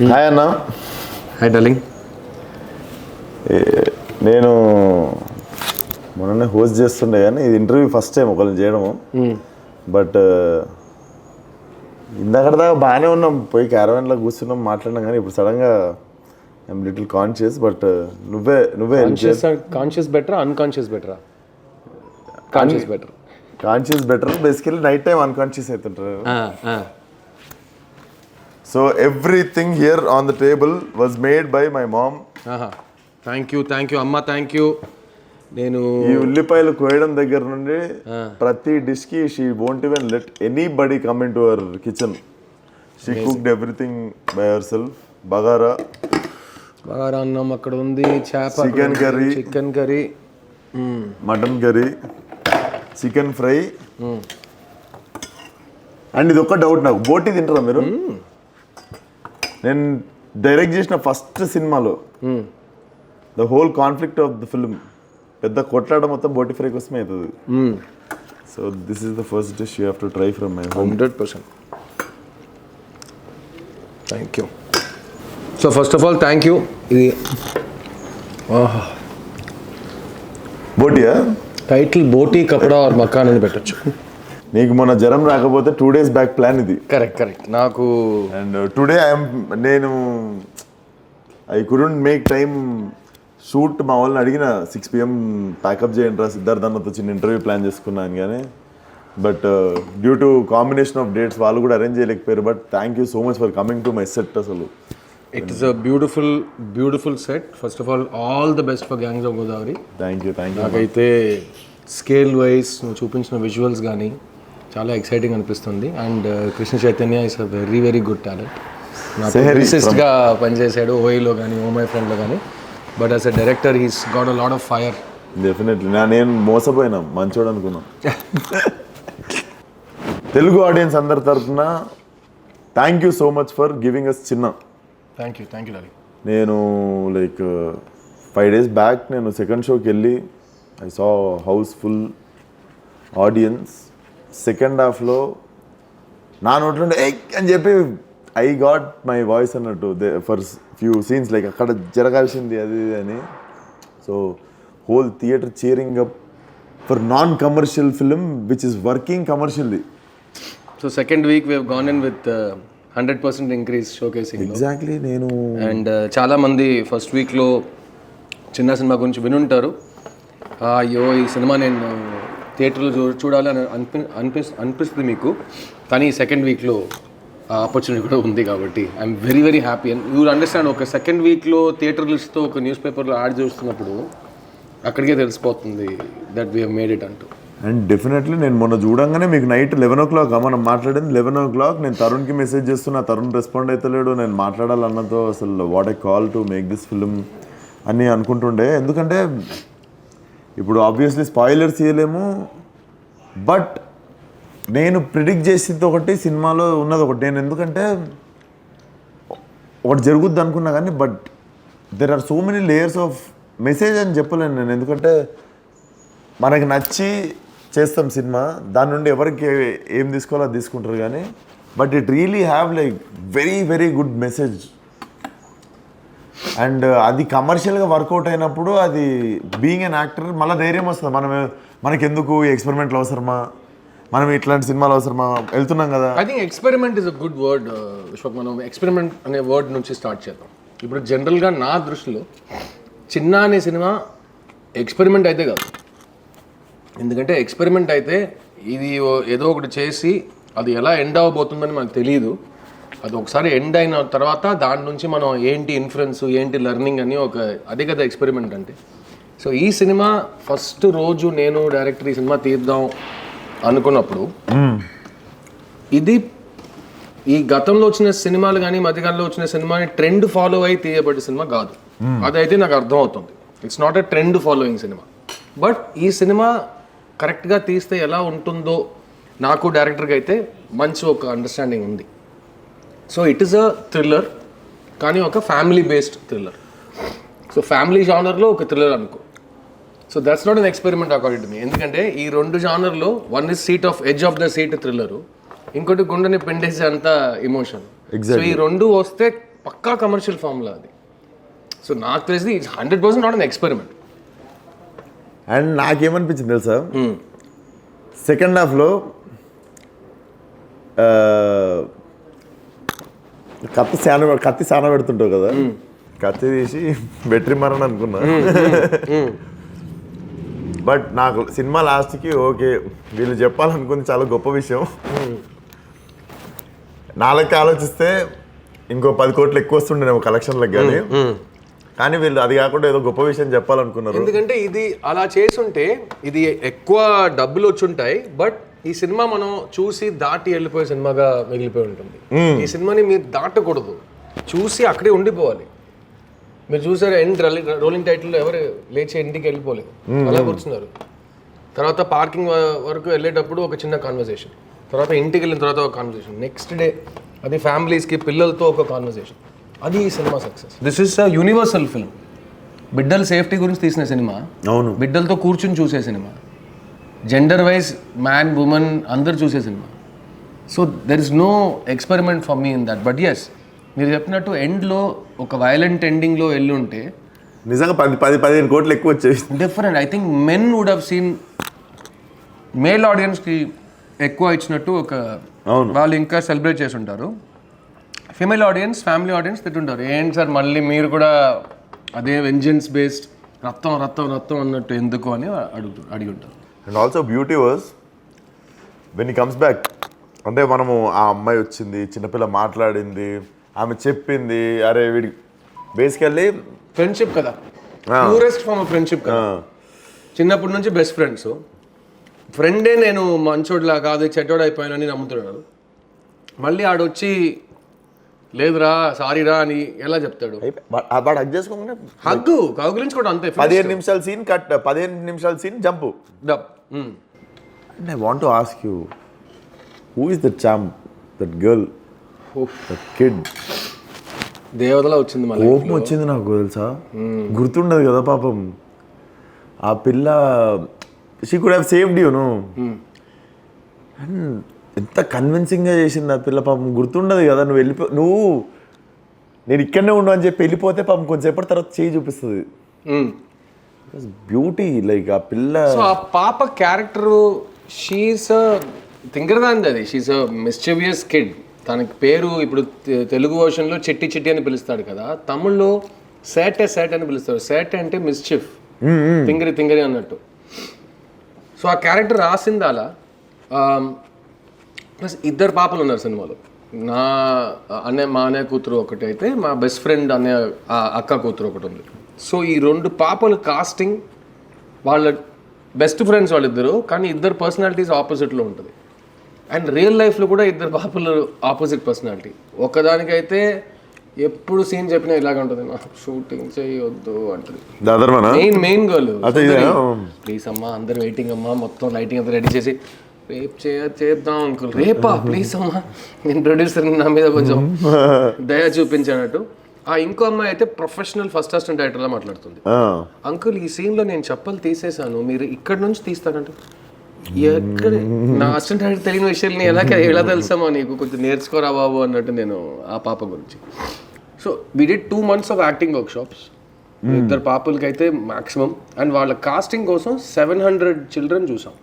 Hi అన్న. Hi darling. నేను మొన్ననే హోస్ట్ చేస్తుండే కానీ ఇది ఇంటర్వ్యూ ఫస్ట్ టైం ఒకరిని చేయడము. బట్ ఇందాక దాకా బాగానే ఉన్నాం, పోయి క్యారవాన్లో కూర్చున్నాం, మాట్లాడినాం. కానీ ఇప్పుడు సడన్గా ఐఎమ్ లిటిల్ కాన్షియస్. బట్ నువ్వే కాన్షియస్ బెటరా అన్కాన్షియస్ బెటరా? Conscious better. Conscious better. Basically night time unconscious అవుతుంటారు. So everything here on the table was made by my mom. Thank you అమ్మ, థ్యాంక్ యూ. నేను ఈ ఉల్లిపాయలు కోయడం దగ్గర నుండి ప్రతి డిష్ కి she won't even let anybody come in to our kitchen. She cooked everything by herself. బగారా అన్నం అక్కడ ఉంది, చేప, chicken curry, mutton curry, chicken fry. And ఇది ఒక్క డౌట్ నాకు, బోటి తింటారా మీరు? నేను డైరెక్ట్ చేసిన ఫస్ట్ సినిమాలో the whole conflict of the film పెద్ద కొట్లాడ మొత్తం బోటి ఫ్రై కోసమే అవుతుంది. So this is the first dish you have to try from my home. 100%. Thank you. So first of all thank you. ఇది బోటియా? టైటిల్ బోటీ కపడా ఆర్ మకాన్ అని పెట్టచ్చు. నీకు మొన్న జ్వరం రాకపోతే 2 days బ్యాక్ ప్లాన్ ఇది. కరెక్ట్. నాకు అండ్ టుడే నేను I couldn't make time shoot. మా వాళ్ళని అడిగిన 6 PM ప్యాకప్ చేయండి రా సిద్ధార్థ్ అన్నతో చిన్న ఇంటర్వ్యూ ప్లాన్ చేసుకున్నాను కానీ but due to combination of dates వాళ్ళు కూడా అరేంజ్ చేయలేకపోయారు. But thank you so much for coming to my set. అసలు it is a beautiful set. First of all the best for gangs of Godavari. Thank you. నాకైతే scale wise నువ్వు చూపించిన visuals కానీ చాలా exciting అనిపిస్తుంది. And Krishna Chaitanya is a very good talent. లిరిసిస్ట్గా పనిచేశాడు ఓయిలో కానీ ఓ మై ఫ్రెండ్లో కానీ. But as a director he's got a lot of fire. Definitely. నేను మోసపోయినా, మంచోడు అనుకున్నా. తెలుగు ఆడియన్స్ అందరి తరఫున thank you so much for giving us చిన్న. Thank you darling. నేను లైక్ 5 days బ్యాక్ నేను సెకండ్ షోకి వెళ్ళి I saw house full audience. Second హాఫ్లో నా నోట్లో అని చెప్పి ఐ గాట్ మై వాయిస్ అన్నట్టు ఫర్ ఫ్యూ సీన్స్ లైక్ అక్కడ జరగాల్సింది అది అని. So whole theatre cheering up for non commercial film which is working commercially. So second week we have gone in with 100% increase showcasing. Exactly. నేను and చాలామంది first వీక్లో చిన్న cinema గురించి వినుంటారు. అయ్యో ఈ సినిమా నేను థియేటర్లో చూడాలి అని అనిపిస్తుంది మీకు. కానీ సెకండ్ వీక్లో ఆపర్చునిటీ కూడా ఉంది కాబట్టి I'm very happy. And you understand, ఒక సెకండ్ వీక్లో థియేటర్ లిస్ట్తో ఒక న్యూస్ పేపర్లో యాడ్ చూస్తున్నప్పుడు అక్కడికే తెలిసిపోతుంది that we have made it అంటూ. అండ్ డెఫినెట్లీ నేను మొన్న చూడంగానే మీకు నైట్ 11 o'clock మనం మాట్లాడింది 11 o'clock. నేను తరుణ్కి మెసేజ్ చేస్తున్నా, తరుణ్ రెస్పాండ్ అవుతలేడు. నేను మాట్లాడాలన్నతో అసలు what I call to make this film అని అనుకుంటుండే. ఎందుకంటే ఇప్పుడు ఆబ్వియస్లీ స్పాయిలర్స్ ఇవ్వలేము. బట్ నేను ప్రిడిక్ట్ చేసింది ఒకటి, సినిమాలో ఉన్నది ఒకటి. నేను ఎందుకంటే ఒకటి జరుగుద్ది అనుకున్నా కానీ but there are so many layers of message అని చెప్పలేను నేను. ఎందుకంటే మనకి నచ్చి చేస్తాం సినిమా, దాని నుండి ఎవరికి ఏం తీసుకోవాలో అది తీసుకుంటారు కానీ but it really have like very good message. And అది కమర్షియల్గా వర్కౌట్ అయినప్పుడు అది బీయింగ్ అన్ యాక్టర్ మళ్ళీ ధైర్యం వస్తుంది. మనకెందుకు ఈ ఎక్స్పెరిమెంట్లు అవసరమా, మనం ఇట్లాంటి సినిమాలు అవసరమా, వెళ్తున్నాం కదా. I think experiment is a good word Vishwak. మనం ఎక్స్పెరిమెంట్ అనే వర్డ్ నుంచి స్టార్ట్ చేద్దాం. ఇప్పుడు జనరల్గా నా దృష్టిలో చిన్న అనే సినిమా ఎక్స్పెరిమెంట్ అయితే కాదు. ఎందుకంటే ఎక్స్పెరిమెంట్ అయితే ఇది ఏదో ఒకటి చేసి అది ఎలా ఎండ్ అవ్వబోతుందని మనకు తెలియదు. అది ఒకసారి ఎండ్ అయిన తర్వాత దాని నుంచి మనం ఏంటి ఇన్ఫ్లుయెన్స్, ఏంటి లెర్నింగ్ అని అదే కదా ఎక్స్పెరిమెంట్ అంటే. సో ఈ సినిమా ఫస్ట్ రోజు నేను డైరెక్టర్ ఈ సినిమా తీద్దాం అనుకున్నప్పుడు ఇది ఈ గతంలో వచ్చిన సినిమాలు కానీ మధ్యకాలంలో వచ్చిన సినిమాని ట్రెండ్ ఫాలో అయి తీయబడ్డ సినిమా కాదు. అదైతే నాకు అర్థం అవుతుంది. It's not a trend following cinema. But ఈ సినిమా కరెక్ట్గా తీస్తే ఎలా ఉంటుందో నాకు డైరెక్టర్గా అయితే మంచి ఒక అండర్స్టాండింగ్ ఉంది. So it is a thriller, కానీ ఒక family based thriller. So family జానర్లో ఒక థ్రిల్లర్ అనుకో. So that's not an experiment according to me. ఎందుకంటే ఈ రెండు జానర్లో one is seat of edge of the seat thriller, ఇంకోటి గుండెని పెండేసే అంత ఎమోషన్. సో ఈ రెండు వస్తే పక్కా కమర్షియల్ ఫార్ములా అది. సో నాకు తెలిసి it's 100% not an experiment. And నాకేమనిపించింది తెలుసా, సెకండ్ హాఫ్లో కత్తి సాన పెడుతుంటావు కదా, కత్తి తీసి బెట్రీ మరని అనుకున్నా. బట్ నాకు సినిమా లాస్ట్కి ఓకే వీళ్ళు చెప్పాలనుకుంది చాలా గొప్ప విషయం. నాలుగు ఆలోచిస్తే ఇంకో 10 కోట్లు ఎక్కువ వస్తుండేమో కలెక్షన్లకు, కానీ వీళ్ళు అది కాకుండా ఏదో గొప్ప విషయం చెప్పాలనుకున్నారు. ఎందుకంటే ఇది అలా చేసుంటే ఇది ఎక్కువ డబ్బులు వచ్చుంటాయి, బట్ ఈ సినిమా మనం చూసి దాటి వెళ్ళిపోయే సినిమాగా మిగిలిపోయి ఉంటుంది. ఈ సినిమాని మీరు దాటకూడదు, చూసి అక్కడే ఉండిపోవాలి. మీరు చూసారు ఎండ్ రోలింగ్ టైటిల్ ఎవరు లేచి ఇంటికి వెళ్ళిపోలేదు, అలా కూర్చున్నారు. తర్వాత పార్కింగ్ వరకు వెళ్ళేటప్పుడు ఒక చిన్న కాన్వర్సేషన్, తర్వాత ఇంటికి వెళ్ళిన తర్వాత ఒక కాన్వర్సేషన్, నెక్స్ట్ డే అది ఫ్యామిలీస్కి పిల్లలతో ఒక కాన్వర్సేషన్. అది ఈ cinema success. This is a universal film. బిడ్డల సేఫ్టీ గురించి తీసిన సినిమా, అవును, బిడ్డలతో కూర్చుని చూసే cinema, gender wise man women అందరు చూసే cinema. So there is no experiment for me in that. But yes, మీరు చెప్పినట్టు ఎండ్లో ఒక వైలెంట్ ఎండింగ్లో వెళ్ళి ఉంటే నిజంగా 10-15 కోట్లు ఎక్కువ వచ్చేవి. Different. I think men would have seen, male ఆడియన్స్కి ఎక్కువ ఇచ్చినట్టు ఒక వాళ్ళు ఇంకా సెలబ్రేట్ చేసి ఉంటారు. ఫీమేల్ ఆడియన్స్, ఫ్యామిలీ ఆడియన్స్ తిట్టుంటారు, ఏంటి సార్ మళ్ళీ మీరు కూడా అదే వెంజెన్స్ బేస్డ్ రక్తం రక్తం రక్తం అన్నట్టు ఎందుకు అని అడిగి ఉంటారు. And also beauty was when he comes back, అంటే మనము ఆ అమ్మాయి వచ్చింది, చిన్నపిల్ల మాట్లాడింది, ఆమె చెప్పింది, అరే వీడి బేసికల్లీ ఫ్రెండ్షిప్ కదా, ప్యూరెస్ట్ ఫార్మ్ ఆఫ్ ఫ్రెండ్షిప్ కదా. చిన్నప్పటి నుంచి బెస్ట్ ఫ్రెండ్స్. ఫ్రెండే నేను మంచోడ్లా కాదు చెడ్డోడు అయిపోయానని నమ్ముతున్నాడు. మళ్ళీ ఆడొచ్చి లేదురా సారీరా అని ఎలా చెప్తాడు? వాడు హగ్ చేసుకోకుండా హగ్గు కౌగిలించుకోవడం అంతే. 15 నిమిషాల సీన్ కట్, 15 నిమిషాల scene jump. And I want to ask you, who is that champ, that girl, that kid? దేవతలా వచ్చింది, కోపం వచ్చింది నాకు తెలుసా, గుర్తుండదు కదా పాపం. ఆ పిల్ల she could have saved you no. And ఎంత కన్విన్సింగ్గా చేసింది ఆ పిల్ల పాపం, గుర్తుండదు కదా. నువ్వు నేను ఇక్కడనే ఉండు అని చెప్పి వెళ్ళిపోతే పాపం కొంచెంసేపటి తర్వాత చేయి చూపిస్తుంది. బ్యూటీ లైక్ ఆ పిల్ల. సో ఆ పాప క్యారెక్టరు, షీఈస్ తింగరదాంది అది, షీఈస్ అ మిస్చివియస్ కిడ్. తనకి పేరు ఇప్పుడు తెలుగు వర్షన్లో చిట్టి చిట్టి అని పిలుస్తాడు కదా, తమిళ్లో సేటే సేట్ అని పిలుస్తాడు. సేటే అంటే మిస్చిఫ్, తింగరి తింగరి అన్నట్టు. సో ఆ క్యారెక్టర్ రాసింది అలా. ప్లస్ 2 పాపలు ఉన్నారు సినిమాలో. మా అన్నయ్య కూతురు ఒకటి అయితే, మా బెస్ట్ ఫ్రెండ్ అన్నయ్య అక్క కూతురు ఒకటి ఉంది. సో ఈ 2 పాపలు కాస్టింగ్, వాళ్ళ బెస్ట్ ఫ్రెండ్స్ వాళ్ళిద్దరు, కానీ 2 పర్సనాలిటీస్ ఆపోజిట్లో ఉంటుంది. అండ్ రియల్ లైఫ్లో కూడా 2 పాపలు ఆపోజిట్ పర్సనాలిటీ. ఒకదానికైతే ఎప్పుడు సీన్ చెప్పినా ఇలాగ ఉంటుంది, నాకు షూటింగ్ చేయొద్దు అంటుంది. మెయిన్ గర్ల్, ప్లీజ్ అమ్మా అందరు వెయిటింగ్ అమ్మా, మొత్తం లైటింగ్ అంతా రెడీ చేసి రేపు చేద్దాం అంకుల్, రేపా ప్లీజ్ అమ్మా, నేను ప్రొడ్యూసర్ నా మీద కొంచెం దయ చూపించానట్టు. ఆ ఇంకో అమ్మాయి అయితే ప్రొఫెషనల్ ఫస్ట్ అసిస్టెంట్ డైరెక్టర్లా మాట్లాడుతుంది. అంకుల్ ఈ సీన్లో నేను చెప్పలు తీసేసాను, మీరు ఇక్కడ నుంచి తీస్తారంటే, ఎక్కడ నా అసిస్టెంట్ డైరెక్టర్ తెలియని విషయాన్ని ఎలా తెలుసామో నీకు, కొంచెం నేర్చుకోరా బాబు అన్నట్టు నేను ఆ పాప గురించి. So we did 2 months of acting workshops 2 పాపలకి అయితే మ్యాక్సిమం. అండ్ వాళ్ళ కాస్టింగ్ కోసం 700 చిల్డ్రన్ చూసాం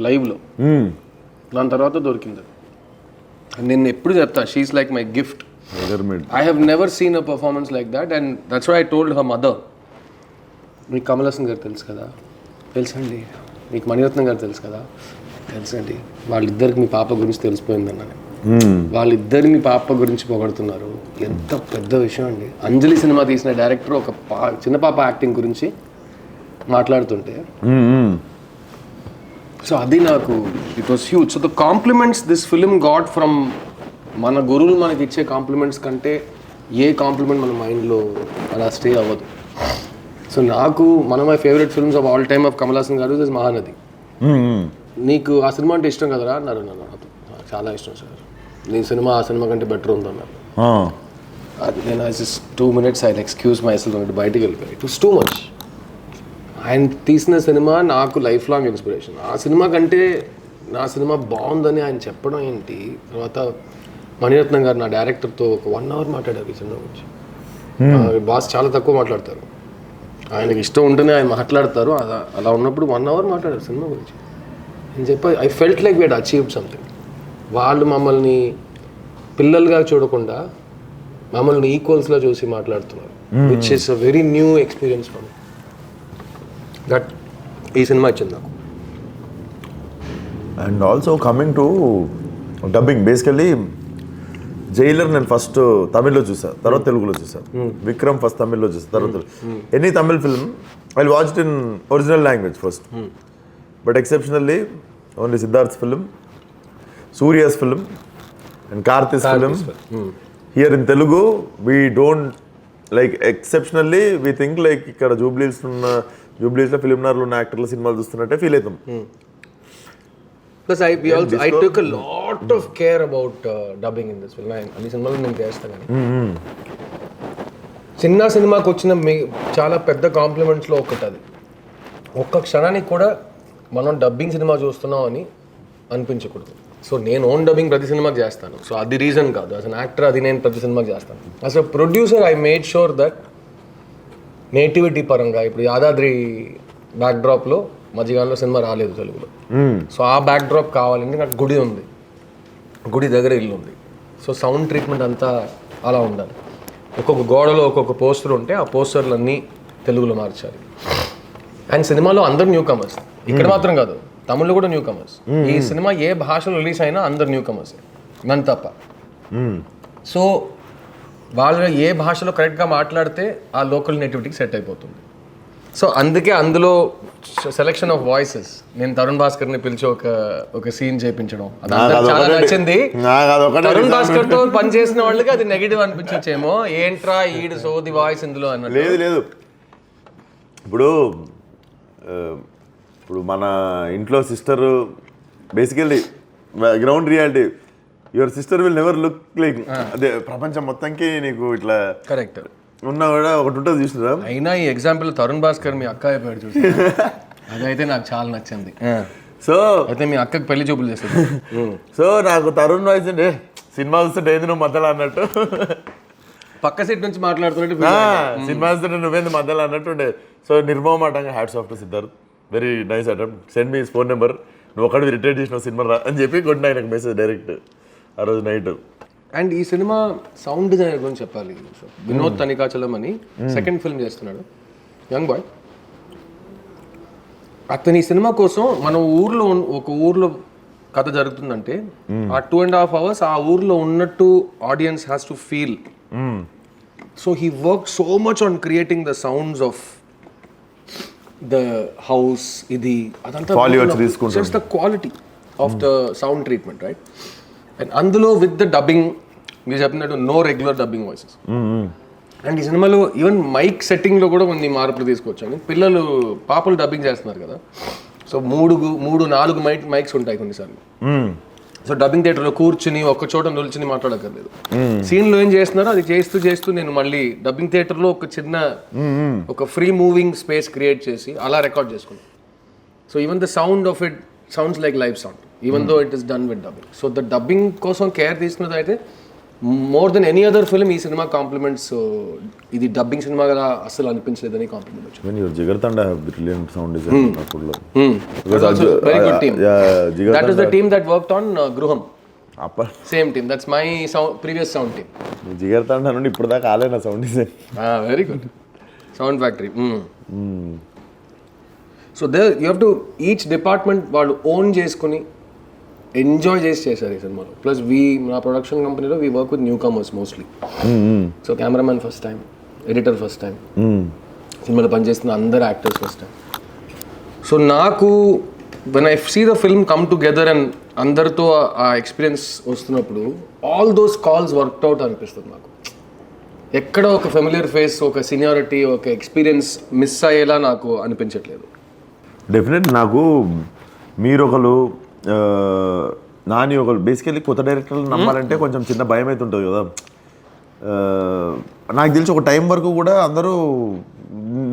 లైవ్లో. దాని తర్వాత దొరికింది. నేను ఎప్పుడు చెప్తా, she is like my gift. I have never seen a performance like that. And that's why I told her mother, మీకు కమల్ హాసన్ గారు తెలుసు కదా, తెలుసండి. మీకు మణిరత్నం గారు తెలుసు కదా, తెలుసండి. వాళ్ళిద్దరికి మీ పాప గురించి తెలిసిపోయిందన్నాను. వాళ్ళిద్దరు మీ పాప గురించి పొగడుతున్నారు, ఎంత పెద్ద విషయం అండి. అంజలి సినిమా తీసిన డైరెక్టర్ ఒక చిన్న పాప యాక్టింగ్ గురించి మాట్లాడుతుంటే, సో అది నాకు it was huge. So the compliments this film got from మన గురువులు మనకి ఇచ్చే కాంప్లిమెంట్స్ కంటే ఏ కాంప్లిమెంట్ మన మైండ్లో అలా స్టే అవ్వదు. సో నాకు one of my favourite films of all time of Kamal Haasan గారు ఇస్ మహానది. నీకు ఆ సినిమా అంటే ఇష్టం కదరా అన్నారు. నాకు చాలా ఇష్టం సార్, నీ సినిమా ఆ సినిమా కంటే బెటర్ ఉందన్నారు. అది నేను just 2 minutes I excuse my self అంటే బయటికి వెళ్ళిపోయి. It was too much. ఆయన తీసిన సినిమా నాకు లైఫ్ లాంగ్ ఇన్స్పిరేషన్. ఆ సినిమా కంటే నా సినిమా బాగుందని ఆయన చెప్పడం ఏంటి, తర్వాత మణిరత్నం గారు నా డైరెక్టర్తో ఒక 1 hour మాట్లాడారు ఈ సినిమా గురించి. బాస్ చాలా తక్కువ మాట్లాడతారు, ఆయనకి ఇష్టం ఉంటేనే ఆయన మాట్లాడతారు. అలా ఉన్నప్పుడు 1 hour మాట్లాడారు సినిమా గురించి అని చెప్పి I felt like we had achieved something. వాళ్ళు మమ్మల్ని పిల్లలుగా చూడకుండా మమ్మల్ని ఈక్వల్స్లో చూసి మాట్లాడుతున్నారు, which is a very new experience for me. That ఈ సినిమా ఇచ్చింది నాకు. And also coming to dubbing, basically Jailer నేను ఫస్ట్ తమిళ్లో చూసాను, తర్వాత తెలుగులో చూసాను. విక్రమ్ ఫస్ట్ తమిళ్లో చూసాను, తర్వాత any Tamil film I watch it in original language first. But exceptionally only Siddharth film, Suriya's film and Karthi's film. Here in Telugu we don't like, exceptionally we think like ఇక్కడ జూబ్లీస్లో ఫిలింనార్లో ఉన్న యాక్టర్ల సినిమాలు చూస్తున్నట్టే ఫీల్ అవుతాం. Plus I took a lot of care about dubbing in this film. అన్ని సినిమాలు నేను చేస్తాను కానీ చిన్న సినిమాకి వచ్చిన చాలా పెద్ద కాంప్లిమెంట్స్లో ఒకటి అది. ఒక్క క్షణానికి కూడా మనం డబ్బింగ్ సినిమా చూస్తున్నాం అని అనిపించకూడదు. సో నేను ఓన్ డబ్బింగ్ ప్రతి సినిమాకి చేస్తాను. సో అది రీజన్ కాదు, యాజ్ అన్ యాక్టర్ అది నేను ప్రతి సినిమాకి చేస్తాను. As a producer I made sure that nativity పరంగా ఇప్పుడు యాదాద్రి బ్యాక్డ్రాప్లో మధ్యకాలంలో సినిమా రాలేదు తెలుగులో. సో ఆ బ్యాక్డ్రాప్ కావాలంటే నాకు గుడి ఉంది, గుడి దగ్గర ఇల్లు ఉంది. సో సౌండ్ ట్రీట్మెంట్ అంతా అలా ఉండాలి. ఒక్కొక్క గోడలో ఒక్కొక్క పోస్టర్ ఉంటే ఆ పోస్టర్లు అన్నీ తెలుగులో మార్చాలి. అండ్ సినిమాలో అందరు న్యూ కమర్స్, ఇక్కడ మాత్రం కాదు తమిళ్లో కూడా న్యూ కమర్స్. ఈ సినిమా ఏ భాషలో రిలీజ్ అయినా అందరు న్యూ కమర్స్, నన్ను తప్ప. సో వాళ్ళు ఏ భాషలో కరెక్ట్గా మాట్లాడితే ఆ లోకల్ నేటివిటీకి సెట్ అయిపోతుంది. సో అందుకే అందులో సెలెక్షన్ ఆఫ్ వాయిసెస్, నేను తరుణ్ భాస్కర్ని పిలిచి ఒక సీన్ చేయించడం అదంతా చాలా నచ్చింది. తరుణ్ భాస్కర్ తో పనిచేసిన వాళ్ళకి అది నెగిటివ్ అనిపించచ్చేమో, ఏంట్రా ఈడు సోది వాయిస్ ఇందులో అన్నట్టు. లేదు ఇప్పుడు మన ఇంట్లో sister basically ground reality, your sister will never look like, అదే ప్రపంచం మొత్తంకి నీకు ఇట్లా కరెక్ట్ ఉన్నా కూడా ఒకటి ఉంటుంది చూసినా. అయినా ఈ ఎగ్జాంపుల్ తరుణ్ భాస్కర్ మీ అక్క అయిపోయాడు చూసి, అదైతే నాకు చాలా నచ్చింది. సో అయితే మీ అక్కకి పెళ్లి చూపులు చేస్తుంది. సో నాకు తరుణ్ వాయిస్ అంటే సినిమా చూస్తుంటే ఏంది నువ్వు మధ్యలో అన్నట్టు, పక్క సీట్ నుంచి మాట్లాడుతున్నట్టు సినిమా చూస్తుంటే నువ్వేంది మధ్యలో అన్నట్టు ఉండే. సో నిర్మమాటంగా hats off to Siddharth, very nice attempt, send me phone number, నువ్వు ఒకటి రిటైర్ చేసిన సినిమా రా అని చెప్పి కొట్టిన ఆయనకు మెసేజ్ డైరెక్ట్ ఆ రోజు నైట్. అండ్ ఈ సినిమా సౌండ్ డిజైనర్ గురించి చెప్పాలి. వినోద్ తనికాచలం అని సెకండ్ ఫిల్మ్ చేస్తున్నాడు, యంగ్ బాయ్. అతని ఈ సినిమా కోసం మన ఒక ఊర్లో కథ జరుగుతుందంటే ఆ 2.5 hours ఆ ఊర్లో ఉన్నట్టు audience has to feel. So he work so much on creating the sounds of the house, ఇది అదంతా just the quality of the sound treatment, right? And అందులో విత్ ద డబ్బింగ్ మీరు చెప్పినట్టు no regular dubbing voices. And ఈ సినిమాలో even mic సెట్టింగ్లో కూడా కొన్ని మార్పులు తీసుకొచ్చాను. పిల్లలు పాపలు డబ్బింగ్ చేస్తున్నారు కదా, సో 3-4 మైక్స్ ఉంటాయి కొన్నిసార్లు. సో డబ్బింగ్ థియేటర్లో కూర్చుని ఒక్క చోట నిల్చుని మాట్లాడక్కర్లేదు. సీన్లో ఏం చేస్తున్నారో అది చేస్తూ నేను మళ్ళీ డబ్బింగ్ థియేటర్లో ఒక చిన్న ఒక ఫ్రీ మూవింగ్ స్పేస్ క్రియేట్ చేసి అలా రికార్డ్ చేసుకున్నాను. So even the sound of it sounds like live sound even though it is done with dubbing. So the dubbing కోసం కేర్ తీసుకున్నది అయితే more than any other film ఈ cinema compliments. ఇది dubbing cinema కదా అసలు అనిపించలేదని complement వచ్చింది. When your Jigartanda have brilliant sound design. Because also very good team. That is the team that worked on Gruham. Same team. That's my previous sound team. Jigartanda నుండి ఇప్పుడు దాకా ఆలేనా sound design. Very good. Sound factory. So there you have to each department వాళ్ళు own చేసుకుని enjoy చేశారు ఈ సినిమాలో. Plus మా ప్రొడక్షన్ కంపెనీలో we work with newcomers mostly. So cameraman first time, editor first time, సినిమాలో పనిచేస్తున్న అందరు యాక్టర్స్ ఫస్ట్ టైం. సో నాకు when I see the film come together and అందరితో ఆ ఎక్స్పీరియన్స్ వస్తున్నప్పుడు all those calls worked out అనిపిస్తుంది నాకు. ఎక్కడ ఒక ఫెమిలియర్ ఫేస్, ఒక సీనియారిటీ, ఒక ఎక్స్పీరియన్స్ మిస్ అయ్యేలా నాకు అనిపించట్లేదు. డెఫినెట్ నాకు మీరు ఒకరు నాని ఒకరు బేసికల్లీ కొత్త డైరెక్టర్లు నమ్మాలంటే కొంచెం చిన్న భయం అయితే ఉంటుంది కదా. నాకు తెలిసి ఒక టైం వరకు కూడా అందరూ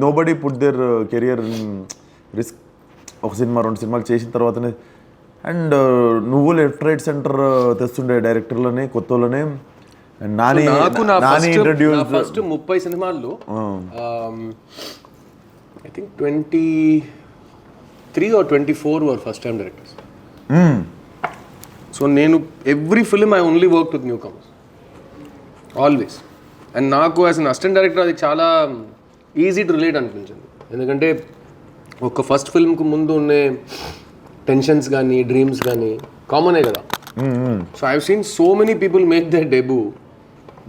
nobody put there career risk. ఒక సినిమా 2 సినిమాలు చేసిన తర్వాతనే అండ్ నువ్వు లెఫ్ట్ రైట్ సెంటర్ తెస్తుండే డైరెక్టర్లని కొత్త వాళ్ళని అండ్ నాని ఇంట్రడ్యూస్ ఫస్ట్ 30 సినిమాల్లో I think 23 or 24 were first time directors. So నేను every film I only work with newcomers always. And నాకు యాజ్ అన్ అసిస్టెంట్ డైరెక్టర్ అది చాలా ఈజీ టు రిలేట్ అనిపించింది. ఎందుకంటే ఒక ఫస్ట్ ఫిల్మ్కి ముందు ఉండే టెన్షన్స్ కానీ డ్రీమ్స్ కానీ కామనే కదా. So I have seen so many people make their debut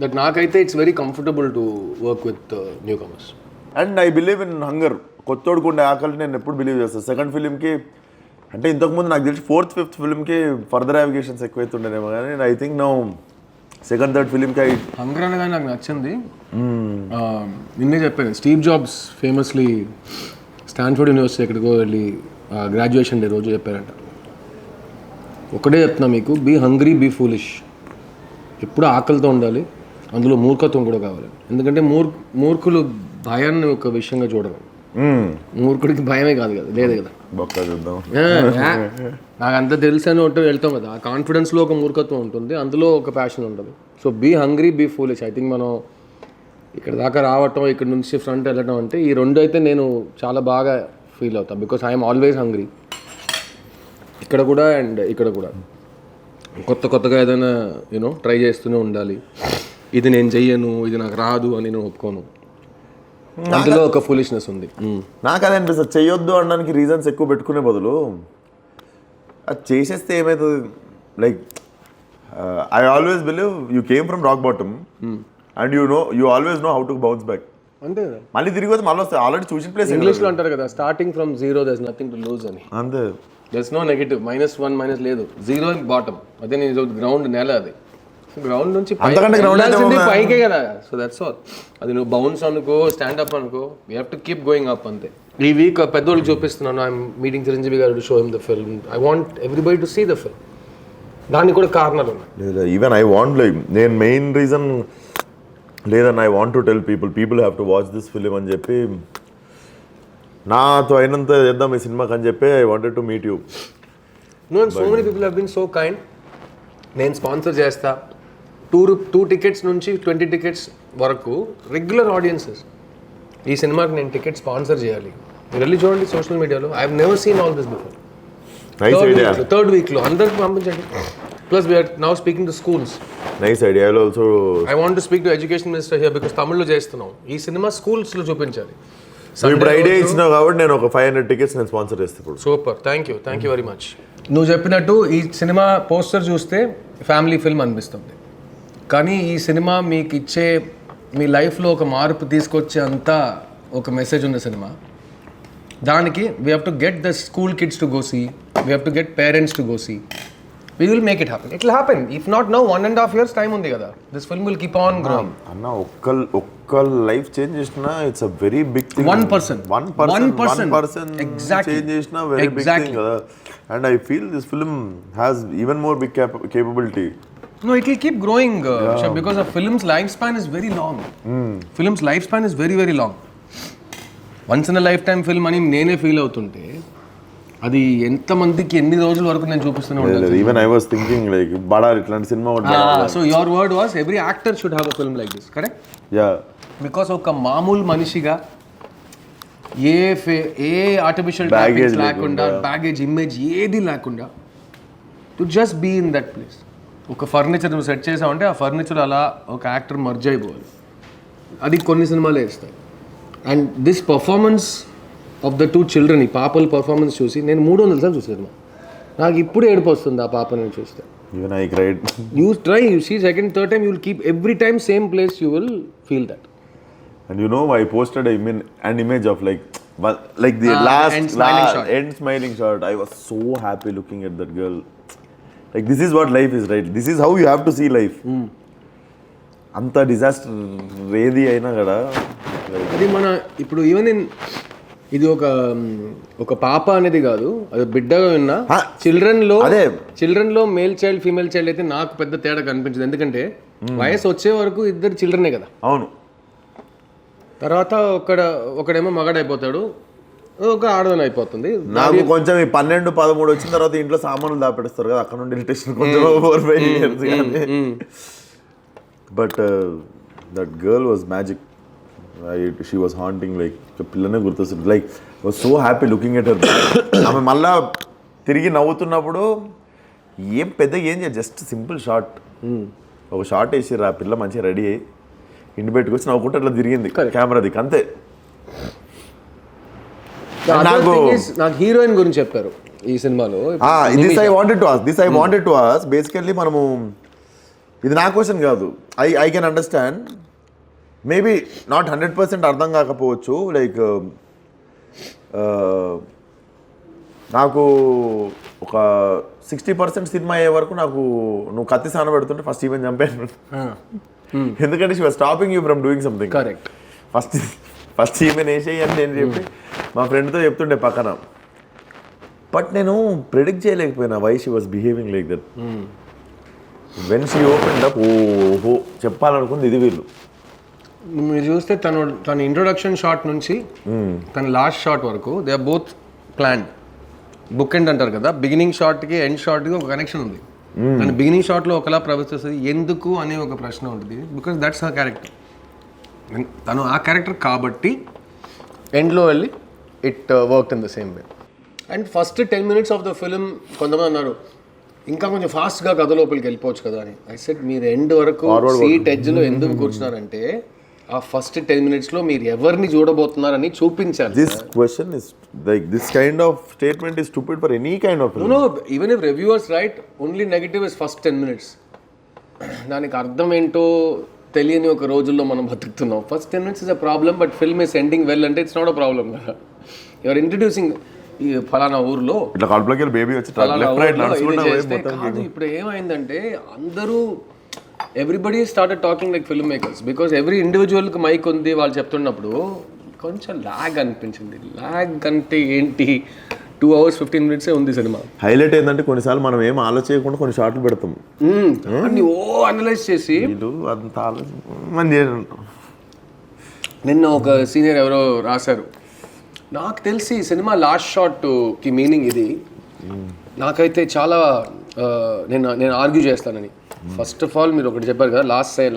that నాకైతే it's very comfortable to work with newcomers. And I believe in hunger. కొత్తోడుకు ఉండే ఆకలి నేను ఎప్పుడు బిలీవ్ చేస్తాను. సెకండ్ ఫిలింకి అంటే ఇంతకుముందు నాకు తెలిసి 4th, 5th ఫిలింకి ఫర్దర్ అవిగేషన్స్ ఎక్కువైతుండేనేమో కానీ I think no second, third ఫిలింకి హంగర్ అనగా నాకు నచ్చింది. నిన్నే చెప్పాను, Steve Jobs famously Stanford university ఎక్కడికో వెళ్ళి గ్రాడ్యుయేషన్ డే రోజు చెప్పారంట, ఒకటే చెప్తున్నా మీకు, బీ హంగ్రీ బీ ఫూలిష్. ఎప్పుడు ఆకలితో ఉండాలి, అందులో మూర్ఖత్వం కూడా కావాలి. ఎందుకంటే మూర్ఖులు భయాన్ని ఒక విషయంగా చూడరు. మూర్ఖుడికి భయమే కాదు కదా, లేదు కదా. నాకు అంత తెలుసు అని ఒకటి వెళ్తాం కదా, ఆ కాన్ఫిడెన్స్లో ఒక మూర్ఖత్వం ఉంటుంది, అందులో ఒక ప్యాషన్ ఉంటుంది. So be hungry be foolish. I think మనం ఇక్కడ దాకా రావటం, ఇక్కడ నుంచి ఫ్రంట్ వెళ్ళటం అంటే ఈ రెండు అయితే నేను చాలా బాగా ఫీల్ అవుతాను. బికాస్ ఐఎమ్ ఆల్వేస్ హంగ్రీ, ఇక్కడ కూడా అండ్ ఇక్కడ కూడా. కొత్తగా ఏదైనా ట్రై చేస్తూనే ఉండాలి. ఇది నేను చెయ్యను, ఇది నాకు రాదు అని నేను ఒప్పుకోను. అందులో ఒక ఫూలిష్నెస్ ఉంది. నాకు అదే అనిపిస్తుంది, చెయ్యొద్దు అనడానికి రీజన్స్ ఎక్కువ పెట్టుకునే బదులు అది చేసేస్తే ఏమవుతుంది. Like I always believe you came from rock bottom and you always know how to bounce back. అంతే కదా, మళ్ళీ తిరిగి వస్తే మళ్ళీ వస్తాయి. ఆల్రెడీ చూసిన ప్లేస్ ఇంగ్లీష్లో అంటారు కదా, starting from zero there is nothing to lose అని. అంతే, there is no negative, -1 minus లేదు, జీరో అండ్ బాటమ్. అదే నేను గ్రౌండ్ నేల, అది గ్రౌండ్ నుంచి పైకే కదా. So that's all. అది నువ్వు బౌన్స్ అనుకో, స్టాండప్ అనుకో, we have to keep going up అంతే. ఈ వీక్ పెద్దోళ్ళకి చూపిస్తున్నాను, I'm meeting Chiranjeevi garu to show him the film. I want everybody to see the film. దానికి కూడా కారణాలు ఉన్నాయి. ఈవెన్ ఐ వాంట్, లైక్ నేను మెయిన్ రీజన్ లేదని I want to tell people have to watch this film అని చెప్పి, నాతో అయినంత చేద్దాం ఈ సినిమాకి అని చెప్పి I wanted to meet you. No, and so many people have been so kind. నేను స్పాన్సర్ చేస్తా, 2 టికెట్స్ నుంచి 20 టికెట్స్ వరకు రెగ్యులర్ ఆడియన్సెస్. ఈ సినిమాకి నేను టికెట్ స్పాన్సర్ చేయాలి, మీరు వెళ్ళి చూడండి సోషల్ మీడియాలో. I have never seen all this before. Third వీక్లో అందరికి పంపించండి. Plus we're now speaking to schools. Nice idea. Also I want to speak to education minister here because తమిళ్లో చేస్తున్నాం. ఈ సినిమా స్కూల్స్లో చూపించాలి. ఇప్పుడు ఐడియా ఇచ్చినావు కాబట్టి నేను ఒక 500 టికెట్స్ నేను స్పాన్సర్ చేస్తాను. Super, thank you very much. నువ్వు చెప్పినట్టు ఈ సినిమా పోస్టర్ చూస్తే ఫ్యామిలీ ఫిల్మ్ అనిపిస్తుంది, కానీ ఈ సినిమా మీకు ఇచ్చే, మీ లైఫ్లో ఒక మార్పు తీసుకొచ్చే అంతా ఒక మెసేజ్ ఉన్న సినిమా. దానికి we have to get the school kids to go see, we have to get parents to go see. We will make it happen. It will happen. If not now, 1.5 years time ఉంది కదా. This film will keep on growing. అన్న ఒక్క life change చేసినా it's a very big thing. 1% exactly change చేసినా very big thing కదా. And I feel this film has even more big capability. No, it will keep growing because a film's lifespan is very long. Film's lifespan is very very long. Once in a lifetime film అని నేనే feel అవుతుంటే అది ఎంతమందికి ఎన్ని రోజుల వరకు నేను చూపిస్తూనే ఉంటాను. Even I was thinking like బడా ఇట్లాంటి సినిమా ఉంటుంది. So your word was every actor should have a film like this, correct? Yeah, because ఒక మామూలు మనిషిగా ఏ ఆర్టిఫిషియల్ టాపిక్స్ లేకుండా, బ్యాగేజ్ ఇమేజ్ ఏది లేకుండా, to just be in that place. ఒక ఫర్నిచర్ నువ్వు సెట్ చేసావంటే ఆ ఫర్నిచర్ అలా ఒక యాక్టర్ మర్జ్ అయిపోవాలి. అది కొన్ని సినిమాలు వేస్తాయి. And this performance of the 2 children, ఈ పాపల పర్ఫార్మెన్స్ చూసి నేను 300 సార్లు చూసాను. నాకు ఇప్పుడు ఏడుపు వస్తుంది ఆ పాపని చూస్తే. Even I cried. You try, you see second third time, you will keep every time same place, you will feel that. And you know, I posted an image of like the last end smiling shot. I was so happy looking at that girl. Like, this is what life is, right? This is how you have to see life. అంత disaster ఏది అయినా కదా. అది మన ఇప్పుడు even ఇది ఒక పాప అనేది కాదు, అది బిడ్డగా ఉన్నా చిల్డ్రన్లో మేల్ చైల్డ్ ఫీమేల్ చైల్డ్ అయితే నాకు పెద్ద తేడా కనిపించదు. ఎందుకంటే వయసు వచ్చే వరకు ఇద్దరు చిల్డ్రనే కదా. అవును. తర్వాత ఒకడేమో మగాడైపోతాడు, ఒక ఆడదని అయిపోతుంది. నాకు కొంచెం ఈ 12-13 వచ్చిన తర్వాత ఇంట్లో సామాన్లు దాపెడతారు కదా, అక్కడ నుండి ఇరిటేషన్ కొంచెం 4-5 years కానీ. But that girl was magic. She was haunting, like పిల్లనే గుర్తొస్తుంది. Like was so happy looking at her. ఆమె మళ్ళా తిరిగి నవ్వుతున్నప్పుడు ఏం చేయదు, జస్ట్ సింపుల్ షార్ట్. ఒక షార్ట్ వేసిర్రు, ఆ పిల్ల మంచిగా రెడీ అయ్యి ఇంటి బయటకు వచ్చి నవ్వుకుంటే అట్లా తిరిగింది కెమెరా దిక్కు, అంతే. నాకు హీరోయిన్ గురించి చెప్పారు ఈ సినిమాలో. This I wanted to ask. Basically మనము, ఇది నా క్వశ్చన్ కాదు, I can understand. Maybe not 100% అర్థం కాకపోవచ్చు. లైక్ నాకు ఒక 60% సినిమా అయ్యే వరకు నాకు నువ్వు కత్తి సాన పెడుతుంటే ఫస్ట్ ఈవెన్ చంపాను. ఎందుకంటే she was stopping you from doing something. Correct. First ఈమెన్ వేసేయి అని నేను చెప్పి మా ఫ్రెండ్తో చెప్తుండే పక్కన. బట్ నేను ప్రిడిక్ట్ చేయలేకపోయినా why she was behaving like that. When she open up, ఓహో చెప్పాలనుకుంది ఇది వీళ్ళు. మీరు చూస్తే తన ఇంట్రొడక్షన్ షాట్ నుంచి తన లాస్ట్ షాట్ వరకు they are both planned. Bookend అంటారు కదా, బిగినింగ్ షాట్కి ఎండ్ షాట్కి ఒక కనెక్షన్ ఉంది. అండ్ బిగినింగ్ షాట్లో ఒకలా ప్రవర్తిస్తుంది, ఎందుకు అనే ఒక ప్రశ్న ఉంటుంది. Because that's her character. తను ఆ క్యారెక్టర్ కాబట్టి ఎండ్లో వెళ్ళి it work in the same way. And first 10 minutes of the film కొంతమంది అన్నారు ఇంకా కొంచెం ఫాస్ట్గా కథ లోపలికి వెళ్ళిపోవచ్చు కదా అని. ఐ సెడ్ మీరు ఎండ్ వరకు సీట్ ఎడ్జ్లో ఎందుకు కూర్చున్నారంటే ఆ ఫస్ట్ 10 minutesలో మీరు ఎవరిని చూడబోతున్నారని చూపించాలి. This question is like this kind of statement is stupid for any kind of. No, even if reviewers write only negative is first 10 minutes. దానికి అర్థం ఏంటో తెలియని ఒక రోజుల్లో మనం బతుకుతున్నాం. First 10 minutes is a problem, but film is ending well అంటే it's not a problem కదా. యూఆర్ ఇంట్రడ్యూసింగ్ ఈ ఫలానా ఊర్లో ఇట్లా కడుపులోకి బేబీ వచ్చి కాదు. ఇప్పుడు ఏమైందంటే అందరూ everybody started talking like film makers. Because every ఇండివిజువల్కి మైక్ ఉంది, వాళ్ళు చెప్తున్నప్పుడు కొంచెం ల్యాగ్ అనిపించింది. ల్యాగ్ అంటే ఏంటి, 2 hours 15 minutes ఉంది సినిమా. హైలైట్ ఏంటంటే కొన్నిసార్లు మనం ఏం ఆలోచించకుండా కొన్ని షార్ట్లు పెడతాం, అన్ని అనలైజ్ చేసి. అంత ఆలోచన. నిన్న ఒక సీనియర్ ఎవరో రాశారు, నాకు తెలిసి సినిమా లాస్ట్ షాట్కి మీనింగ్ ఇది. నాకైతే చాలా నేను ఆర్గ్యూ చేస్తానని. ఫస్ట్ ఆఫ్ ఆల్ మీరు ఒకటి చెప్పారు కదా,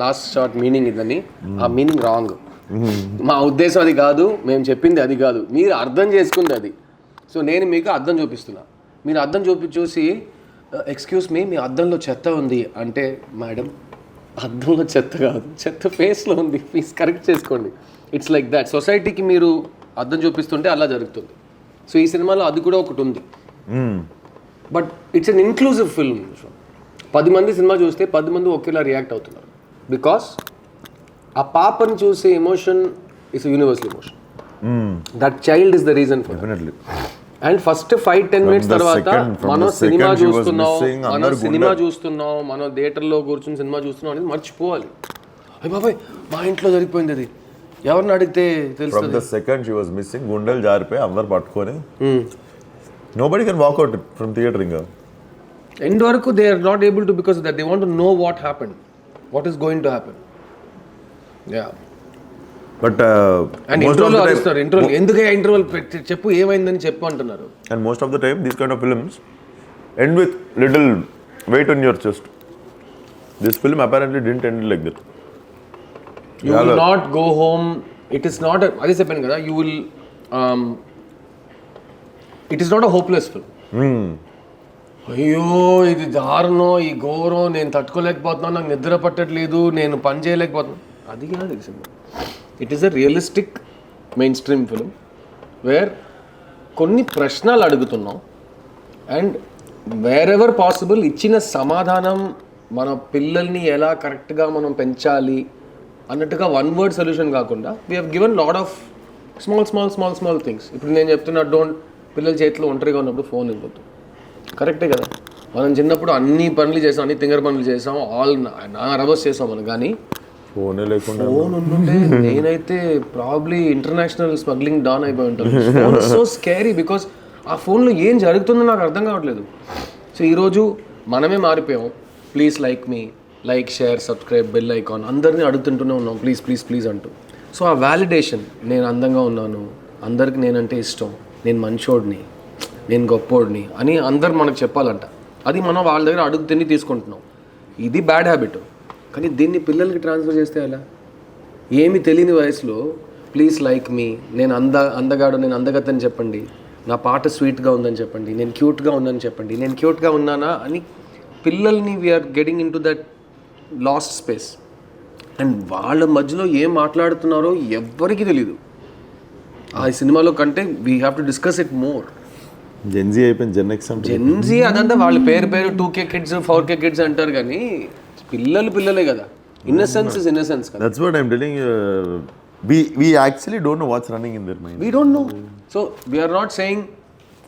లాస్ట్ షాట్ మీనింగ్ ఇదని. ఆ మీనింగ్ రాంగ్. మా ఉద్దేశం అది కాదు, మేము చెప్పింది అది కాదు, మీరు అర్థం చేసుకుంది అది. సో నేను మీకు అద్దం చూపిస్తున్నా, మీరు అద్దం చూసి ఎక్స్క్యూజ్ మీ అద్దంలో చెత్త ఉంది అంటే, మేడం అద్దంలో చెత్త కాదు, చెత్త ఫేస్లో ఉంది, ప్లీజ్ కరెక్ట్ చేసుకోండి. It's like that. సొసైటీకి మీరు అద్దం చూపిస్తుంటే అలా జరుగుతుంది. సో ఈ సినిమాలో అది కూడా ఒకటి ఉంది. But it's an inclusive film. 10 మంది సినిమా చూస్తే 10 మంది ఒకేలా రియాక్ట్ అవుతున్నారు. బికాస్ ఆ పాపని చూసే emotion is universal emotion. That child is the reason for definitely. And first 5-10 minutes తర్వాత మనం సినిమా చూస్తున్నాం, మనం థియేటర్లో కూర్చొని సినిమా చూస్తున్నాం అనేది మర్చిపోవాలి. అయ్య బాబాయ్ మా ఇంట్లో జరిగిపోయింది అది, ఎవరిని అడిగితే తెలుస్తుంది. From the second she was missing, గుండెలు జారిపోయి అందరు పట్టుకొని nobody can walk out from theater ఇంకా. ఎండ్ వరకు they are not able to, because that they want to know what happened, what is going to happen. Yeah. But and ఇంట్రోలో అరుస్తారు, ఇంట్రోలో ఎందుకే interval చెప్పు ఏమైందని చెప్పు అంటున్నారు. And most of the time these kind of films end with little weight on your chest. This film apparently didn't end like that. You will not go home. It is not a, అదే చెప్పాను కదా, you will it is not a hopeless film. అయ్యో ఇది దారుణం, ఈ ఘోరం, నేను తట్టుకోలేకపోతున్నాను, నాకు నిద్ర పట్టట్లేదు, నేను పని చేయలేకపోతున్నాను, అది కాదు ఈ cinema. It is a realistic main stream film where కొన్ని ప్రశ్నలు అడుగుతున్నాం అండ్ వేర్ ఎవర్ పాసిబుల్ ఇచ్చిన సమాధానం మన పిల్లల్ని ఎలా కరెక్ట్గా మనం పెంచాలి అన్నట్టుగా వన్ వర్డ్ సొల్యూషన్ కాకుండా we have given lot of small things. ఇప్పుడు నేను చెప్తున్నా, పిల్లల చేతిలో ఒంటరిగా ఉన్నప్పుడు ఫోన్ ఇవ్వద్దు, కరెక్టే కదా. మనం చిన్నప్పుడు అన్ని పనులు చేసాం, అన్ని తింగర పనులు చేసాం, నా రవర్స్ చేసాం మనం, కానీ ఫోన్ ఉంటుంటే నేనైతే ప్రాబ్లీ ఇంటర్నేషనల్ స్మగ్లింగ్ డాన్ అయిపోయి ఉంటాను. ఫోన్ సో స్కేరీ బికాస్ ఆ ఫోన్లో ఏం జరుగుతుందో నాకు అర్థం కావట్లేదు. సో ఈరోజు మనమే మారిపోయాం. Please like share subscribe bell icon అందరినీ అడుగుతుంటూనే ఉన్నాం ప్లీజ్ అంటూ. సో ఆ వ్యాలిడేషన్, నేను అందంగా ఉన్నాను, అందరికి నేనంటే ఇష్టం, నేను మంచోడిని, నేను గొప్పోడిని అని అందరు మనకు చెప్పాలంట. అది మనం వాళ్ళ దగ్గర అడుగు తిని తీసుకుంటున్నాం. ఇది బ్యాడ్ హ్యాబిట్. కానీ దీన్ని పిల్లలకి ట్రాన్స్ఫర్ చేస్తే ఎలా? ఏమి తెలియని వయసులో ప్లీజ్ లైక్ మీ, నేను అందగాడు, నేను అందగత్తని చెప్పండి, నా పాట స్వీట్గా ఉందని చెప్పండి, నేను క్యూట్గా ఉందని చెప్పండి, నేను క్యూట్గా ఉన్నానా అని పిల్లల్ని we're getting into that lost space. And వాళ్ళ మధ్యలో ఏం మాట్లాడుతున్నారో ఎవ్వరికీ తెలీదు. ఆ సినిమాలో కంటే we have to discuss it more. Gen Z అయిపోయింది, జెన్జీ అదంతా వాళ్ళ పేరు 2K కిడ్స్ 4K కిడ్స్ అంటారు, కానీ పిల్లలే కదా. ఇన్నసెన్స్ ఇస్ ఇన్నసెన్స్ కదా. That's what I'm telling you. We actually don't know what's running in their mind. We don't know. So we are not saying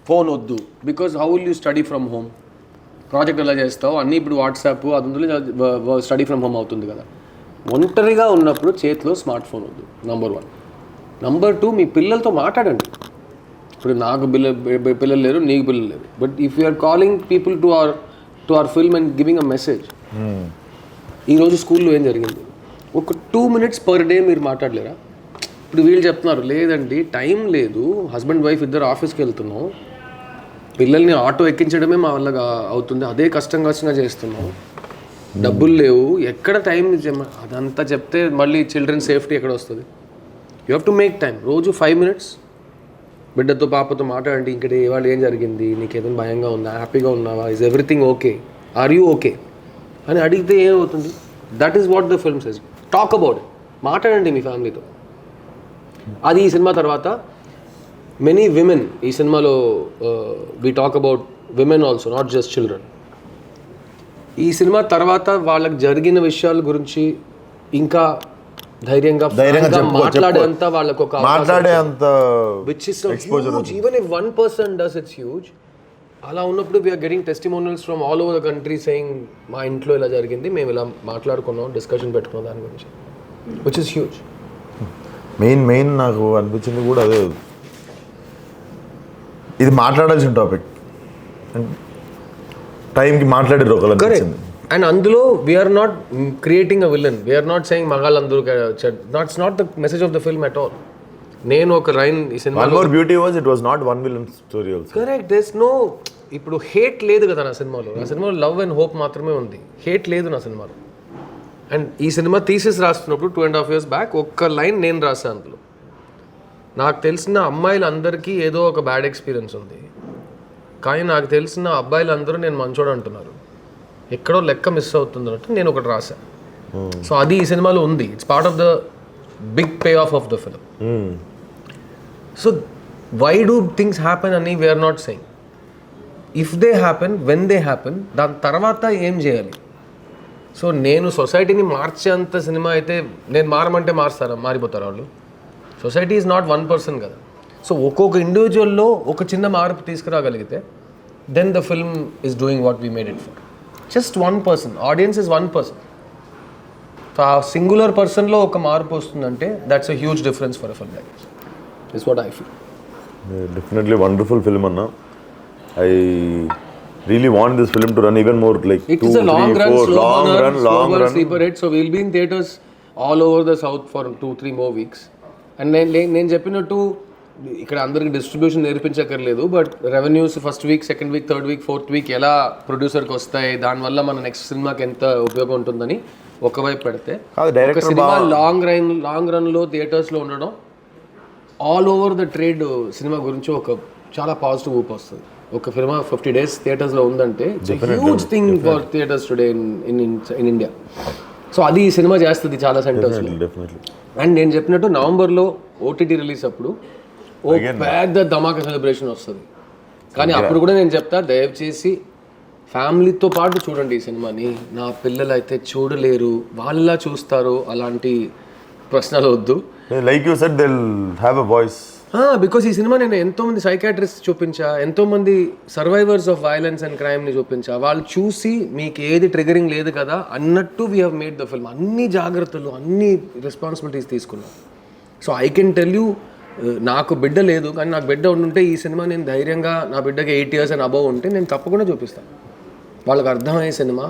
phone వద్దు, because how will you study from home? Project ఎలా చేస్తావు అన్నీ ఇప్పుడు WhatsApp అది study from home అవుతుంది కదా. ఒంటరిగా ఉన్నప్పుడు చేతిలో స్మార్ట్ ఫోన్ వద్దు, నంబర్ 1. నంబర్ 2, మీ పిల్లలతో మాట్లాడండి. ఇప్పుడు నాకు పిల్లలు లేరు, నీకు పిల్లలు లేరు, but if you are calling people to our film and giving a message, ఈరోజు స్కూల్లో ఏం జరిగింది, ఒక 2 minutes పర్ డే మీరు మాట్లాడలేరా? ఇప్పుడు వీళ్ళు చెప్తున్నారు లేదండి టైం లేదు, హస్బెండ్ వైఫ్ ఇద్దరు ఆఫీస్కి వెళ్తున్నాం, పిల్లల్ని ఆటో ఎక్కించడమే మా వల్ల అవుతుంది, అదే కష్టంగా చేస్తున్నాం, డబ్బులు లేవు, ఎక్కడ టైం. అదంతా చెప్తే మళ్ళీ చిల్డ్రన్ సేఫ్టీ ఎక్కడ వస్తుంది? You have to make time. రోజు 5 minutes బిడ్డతో పాపతో మాట్లాడండి. ఇక్కడ ఇవాళ ఏం జరిగింది, నీకు ఏదైనా భయంగా ఉందా, హ్యాపీగా ఉన్నావా, is everything okay, are you okay అని అడిగితే ఏమవుతుంది? That is what the film says. Talk about it, మాట్లాడండి మీ ఫ్యామిలీతో. అది ఈ సినిమా తర్వాత మెనీ విమెన్, ఈ సినిమాలో we talk about women also, not just children. ఈ సినిమా తర్వాత వాళ్ళకి జరిగిన విషయాల గురించి ఇంకా ధైర్యంగా మాట్లాడేంత వాళ్ళకు ఒక మాట్లాడేంత, which is so huge. Even if one person does, it's huge. అలా ఉన్నప్పుడు we're getting testimonials from all over the country saying మా ఇంట్లో ఇలా జరిగింది, మేము ఇలా మాట్లాడుకున్నాం, డిస్కషన్ పెట్టుకున్నాం దాని గురించి, విచ్ ఇస్ హ్యూజ్. మెయిన్ నాకు అనిపించింది కూడా అదే, ఇది మాట్లాడాల్సిన టాపిక్, టైంకి మాట్లాడారు ఒకళ్ళు అనిపించింది. అండ్ అందులో we're not creating a villain, we're not saying మగాళ్ళందరూ, నాట్స్ not the message of the film at all. నేను ఒక రైన్ ఈ సినిమాలో beauty was it was not one villain story also. Correct, there's no, ఇప్పుడు హేట్ లేదు కదా నా సినిమాలో. నా సినిమాలో లవ్ అండ్ హోప్ మాత్రమే ఉంది, హేట్ లేదు నా సినిమాలో. అండ్ ఈ సినిమా థీసిస్ రాస్తున్నప్పుడు 2.5 years బ్యాక్ ఒక్క లైన్ నేను రాశాను అందులో. నాకు తెలిసిన అమ్మాయిలందరికీ ఏదో ఒక బ్యాడ్ ఎక్స్పీరియన్స్ ఉంది, కానీ నాకు తెలిసిన అబ్బాయిలందరూ నేను మంచోడు అంటున్నారు, ఎక్కడో లెక్క మిస్ అవుతుంది అంటే నేను ఒకటి రాశాను. సో అది ఈ సినిమాలో ఉంది. It's part of the big pay off of the film. So why do things happen అని we're not saying. If they happen, when they happen, దాని తర్వాత ఏం చేయాలి? సో నేను సొసైటీని మార్చేంత సినిమా అయితే, నేను మారమంటే మారిపోతారు వాళ్ళు. Society is not one person కదా. సో ఒక్కొక్క ఇండివిజువల్లో ఒక చిన్న మార్పు తీసుకురాగలిగితే, then the film is doing what we made it for. Just 1 person, audience is 1 person. So ఆ సింగులర్ పర్సన్లో ఒక మార్పు వస్తుందంటే that's a huge difference for a film like this. Is what I feel. Definitely wonderful film అన్న. I really want this film to run even more, like it is a long run, long run sleeper hit. So we'll be in theaters all over the south for 2-3 more weeks. And నేను చెప్పినట్టు ఇక్కడ అందరికి distribution నేర్పించక్కర్లేదు, but revenues first week, second week, third week, fourth week ఎలా ప్రొడ్యూసర్కి వస్తాయి, దానివల్ల మన నెక్స్ట్ సినిమాకి ఎంత ఉపయోగం ఉంటుందని ఒకవైపు పెడితే, ఒక సినిమా లాంగ్ రన్లో థియేటర్స్లో ఉండడం all over the trade cinema గురించి ఒక చాలా పాజిటివ్ ఊపు వస్తుంది. ఒక సినిమా 50 days థియేటర్స్లో ఉందంటే huge thing for theatres today in India. So అది ఈ సినిమా చేస్తుంది చాలా సెంటర్స్లో. అండ్ నేను చెప్పినట్టు నవంబర్లో ఓటీటీ రిలీజ్ అప్పుడు ఓ పెద్ద ధమాకా సెలబ్రేషన్ వస్తుంది. కానీ అప్పుడు కూడా నేను చెప్తా, దయచేసి ఫ్యామిలీతో పాటు చూడండి ఈ సినిమాని. నా పిల్లలు అయితే చూడలేరు, వాళ్ళ చూస్తారు, అలాంటి ప్రశ్నలు వద్దు. Like you said they will have a voice. Because ఈ సినిమా నేను ఎంతోమంది సైకాట్రిస్ట్ చూపించా, ఎంతోమంది సర్వైవర్స్ ఆఫ్ వైలెన్స్ అండ్ క్రైమ్ని చూపించా. వాళ్ళు చూసి మీకు ఏది ట్రిగరింగ్ లేదు కదా అన్నట్టు we have made the film. అన్ని జాగ్రత్తలు, అన్ని రెస్పాన్సిబిలిటీస్ తీసుకున్నాం. So I can tell you, నాకు బిడ్డ లేదు, కానీ నాకు బిడ్డ ఉంటే ఈ సినిమా నేను ధైర్యంగా, నా బిడ్డకి 8 years అండ్ అబవ్ ఉంటే నేను తప్పకుండా చూపిస్తాను. వాళ్ళకి అర్థమయ్యే సినిమా,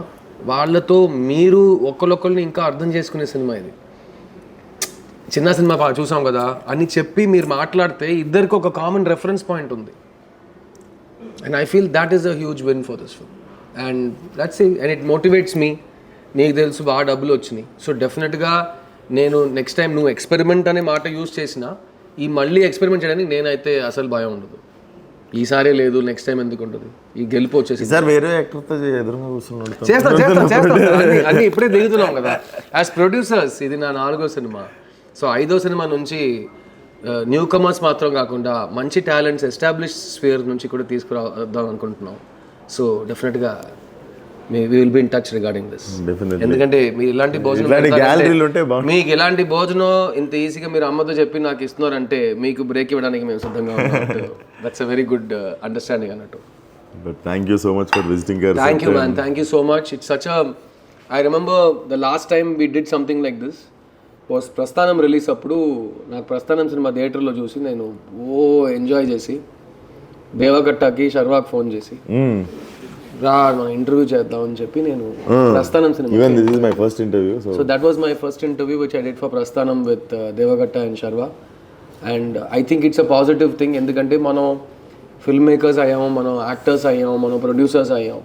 వాళ్ళతో మీరు ఒకరిని ఇంకా అర్థం చేసుకునే సినిమా ఇది. చిన్న సినిమా చూసాం కదా అని చెప్పి మీరు మాట్లాడితే ఇద్దరికి ఒక కామన్ రెఫరెన్స్ పాయింట్ ఉంది. And I feel that is a huge win for this film. And that's and it motivates me. నీకు తెలుసు బాగా డబ్బులు వచ్చినాయి, సో డెఫినెట్గా నేను నెక్స్ట్ టైం నువ్వు ఎక్స్పెరిమెంట్ అనే మాట యూజ్ చేసినా ఈ మళ్ళీ ఎక్స్పెరిమెంట్ చేయడానికి నేనైతే అసలు భయం ఉండదు. ఈసారే లేదు, నెక్స్ట్ టైం ఎందుకు ఉంటుంది, ఈ గెలుపు వచ్చేసి సార్ వేరే యాక్టర్తో ఎదురుగా కూర్చున్నాడు. చేస్తాం అన్నీ ఇప్పుడే దిగుతున్నాం కదా యాజ్ ప్రొడ్యూసర్స్. ఇది నా 4వ సినిమా. సో 5వ సినిమా నుంచి న్యూ కమర్స్ మాత్రం కాకుండా మంచి టాలెంట్స్ ఎస్టాబ్లిష్ స్ఫియర్ నుంచి కూడా తీసుకురావద్దాం అనుకుంటున్నాం. సో డెఫినెట్గా we will be in touch regarding this. ఎందుకంటే మీరు ఇలాంటి భోజనం మీకు ఇలాంటి భోజనం ఇంత ఈజీగా మీరు అమ్మతో చెప్పి నాకు ఇస్తున్నారంటే మీకు బ్రేక్ ఇవ్వడానికి మేము సిద్ధంగా ఉన్నాం. That's a very good understanding అన్నట్టు. Thank you so much for visiting. Thank you man, thank you so much. It's such a I remember the last time we did something like this was Prasthanam release అప్పుడు. నాకు ప్రస్థానం cinema థియేటర్లో చూసి నేను enjoy చేసి దేవగట్టకి శర్వాకి phone చేసి రా మనం ఇంటర్వ్యూ చేద్దాం అని చెప్పి నేను ప్రస్థానం సినిమా so that was my first interview which I did for Prasthanam with Deva Katta and Sharwa. And I think it's a positive thing. ఎందుకంటే మనం ఫిల్మ్ మేకర్స్ అయ్యాము, మనం యాక్టర్స్ అయ్యాము, మనం ప్రొడ్యూసర్స్ అయ్యాము,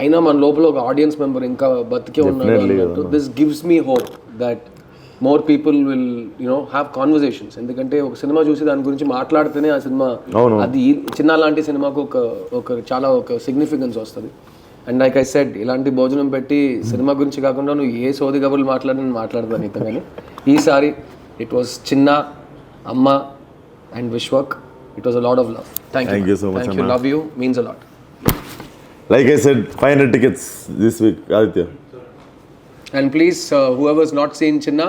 అయినా మన లోపల ఒక ఆడియన్స్ మెంబర్ ఇంకా బతికే ఉన్నాడు అన్నట్టు. This gives me hope that more people will have conversations. ఎందుకంటే ఒక సినిమా చూసి దాని గురించి మాట్లాడితేనే ఆ సినిమా అది చిన్న లాంటి సినిమాకు ఒక చాలా ఒక సిగ్నిఫికెన్స్ వస్తుంది. అండ్ లైక్ ఐ సెడ్, ఇలాంటి భోజనం పెట్టి సినిమా గురించి కాకుండా నువ్వు ఏ సోది కబుర్లు నేను మాట్లాడతాను ఇంత. కానీ ఈసారి ఇట్ వాస్ చిన్న, అమ్మ and Vishwak. It was a lot of love. Thank you so much. Love you means a lot. Like I said, 500 tickets this week, Aditya. And please, whoever's not seen Chinna,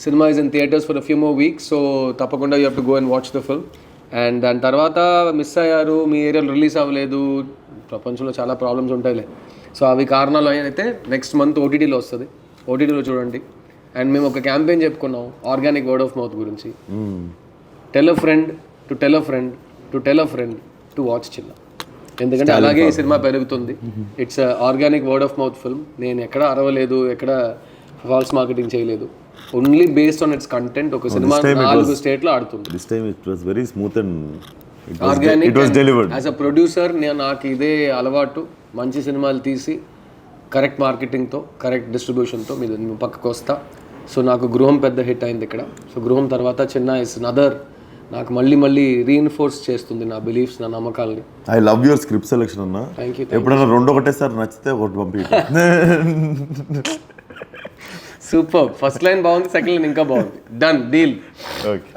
cinema is in theaters for a few more weeks, so tapakunda you have to go and watch the film. And దాని తర్వాత miss అయ్యారు, మీ ఏరియాలో release అవ్వలేదు, ప్రపంచంలో చాలా problems ఉంటాయిలే. So అవి కారణాలు అయితే నెక్స్ట్ మంత్ ఓటీటీలో వస్తుంది, ఓటీటీలో చూడండి. అండ్ మేము ఒక క్యాంపెయిన్ చెప్పుకున్నాం ఆర్గానిక్ వర్డ్ ఆఫ్ మౌత్ గురించి. Tell a friend to tell a friend to tell a friend to watch చిన్న. ఎందుకంటే అలాగే ఈ సినిమా పెరుగుతుంది. It's organic word of mouth film. నేను ఎక్కడ అరవలేదు, ఎక్కడ ఫాల్స్ మార్కెటింగ్ చేయలేదు. Only based on it's content ఒక సినిమా 4 స్టేట్లో ఆడుతుంది. This time it was very smooth and organic. it was delivered. As a producer నాకు ఇదే అలవాటు, మంచి సినిమాలు తీసి కరెక్ట్ మార్కెటింగ్తో కరెక్ట్ డిస్ట్రిబ్యూషన్తో మీరు పక్కకు వస్తా. సో నాకు గృహం పెద్ద హిట్ అయింది ఇక్కడ. సో గృహం తర్వాత చిన్న ఇస్ నదర్ నాకు మళ్ళీ రీఇన్ఫోర్స్ చేస్తుంది నా బిలీఫ్స్, నా నమ్మకాలని. I love your script selection అన్న. Thank you. ఎప్పుడైనా 2 ఒకటేసారి నచ్చితే ఒకటి పంపి. సూపర్. ఫస్ట్ లైన్ బాగుంది, సెకండ్ లైన్ ఇంకా బాగుంది. Done deal.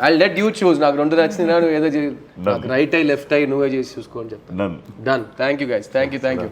I let you choose. నాకు 2 నచ్చింది, నువ్వు ఏదో నాకు రైట్ ఐ లెఫ్ట్ ఐ నువ్వే చేసి చూసుకో అని చెప్తాను. Done. Thank you guys. Thank you.